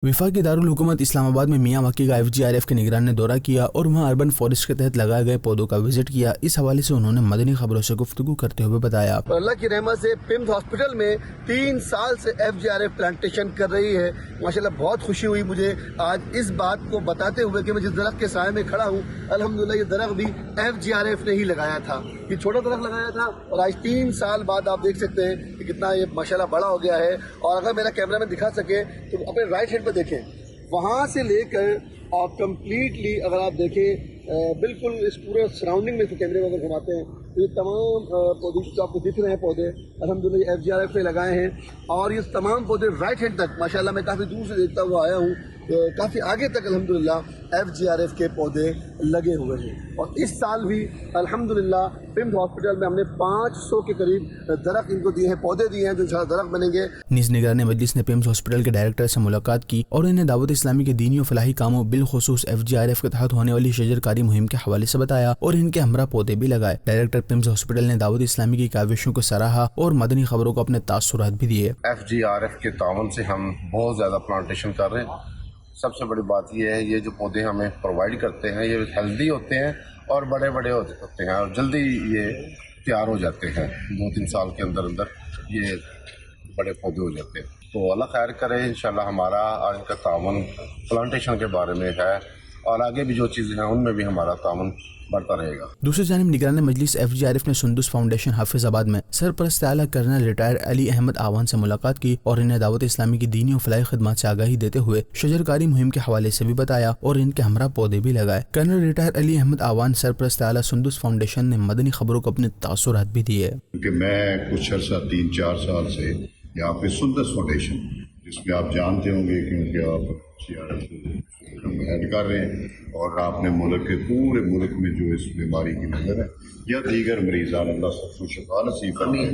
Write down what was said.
वफाकी दारुल हुकूमत इस्लामाबाद में मियां वाकी का FGRF के निगरान ने दौरा किया और वहां अर्बन फॉरेस्ट के तहत लगाए गए पौधों का विजिट किया। इस हवाले से उन्होंने मदनी खबरों से गुफ्तगू करते हुए बताया, अल्लाह की रहमत से पिम्स हॉस्पिटल में 3 साल से FGRF प्लांटेशन कर रही है। माशाल्लाह बहुत खुशी हुई मुझे आज इस बात को बताते हुए कि मैं जिस दरख्त के साए में खड़ा हूँ, अल्हम्दुलिल्लाह ये दरख्त भी FGRF ने ही लगाया था। ये छोटा दरख्त लगाया था और आज 3 साल बाद आप देख सकते हैं कि कितना ये माशाल्लाह बड़ा हो गया है। और अगर मेरा कैमरा मैन दिखा सके तो अपने राइट हैंड पर देखें, वहाँ से लेकर और कम्प्लीटली अगर आप देखें बिल्कुल इस पूरे सराउंडिंग में कैमरे में अगर घुमाते हैं तो ये तमाम पौधे जो आपको दिख रहे हैं पौधे अल्हम्दुलिल्लाह FGRF ने लगाए हैं। और ये तमाम पौधे राइट हैंड तक माशाल्लाह मैं काफ़ी दूर से देखता हुआ आया हूँ, काफ़ी आगे तक अल्हम्दुलिल्लाह FGRF के पौधे लगे हुए हैं। और इस साल भी अल्हम्दुलिल्लाह पिम्स हॉस्पिटल में हमने 500 के करीब दरख्त इनको दिए हैं, पौधे दिए हैं जो इंशाअल्लाह दरख्त बनेंगे। नीज़ निगरान मजलिस ने पिम्स हॉस्पिटल के डायरेक्टर से मुलाकात की और इन्हें दावत इस्लामी के दीनी और फलाही कामों बिलखुसूस FGRF के तहत होने वाली शजरकारी मुहिम के हवाले से बताया और इनके हमरा पौधे भी लगाए। डायरेक्टर पिम्स हॉस्पिटल ने दावत इस्लामी की काविशों को सराहा और मदनी खबरों को अपने तासुरात भी दिए। FGRF के तावन से हम बहुत ज़्यादा प्लांटेशन कर रहे हैं। सबसे बड़ी बात यह है, ये जो पौधे हमें प्रोवाइड करते हैं ये हेल्दी होते हैं और बड़े बड़े होते हैं और जल्दी ये तैयार हो जाते हैं। 2-3 साल के अंदर अंदर ये बड़े पौधे हो जाते हैं। तो अल्लाह खैर करे, इंशाल्लाह हमारा और इनका तावन प्लांटेशन के बारे में है और आगे भी जो चीज़ें हैं उनमें भी हमारा तावन बढ़ता रहेगा। दूसरी जानिब निगरान मजलिस FGRF ने सुंदुस फाउंडेशन हाफिजाबाद में सरपरस्त आला कर्नल रिटायर अली अहमद आवान से मुलाकात की और इन्हें दावत इस्लामी की दीनी और फलाही खिदमत से आगाही देते हुए शजरकारी मुहिम के हवाले से भी बताया और इनके हमरा पौधे भी लगाए। कर्नल रिटायर अली अहमद आवान सरपरस्त आला सुंदुस फाउंडेशन ने मदनी खबरों को अपने तासुरात भी दिए। मैं कुछ अर्सा 3-4 साल से यहाँ पे सुंदस फाउंडेशन, जिसमें आप जानते होंगे क्योंकि आप हेड कर रहे हैं और आपने मुल्क के पूरे मुल्क में जो इस बीमारी की नज़र है या दीगर मरीज़ान अल्लाह सबको शिफा नसीब करनी है।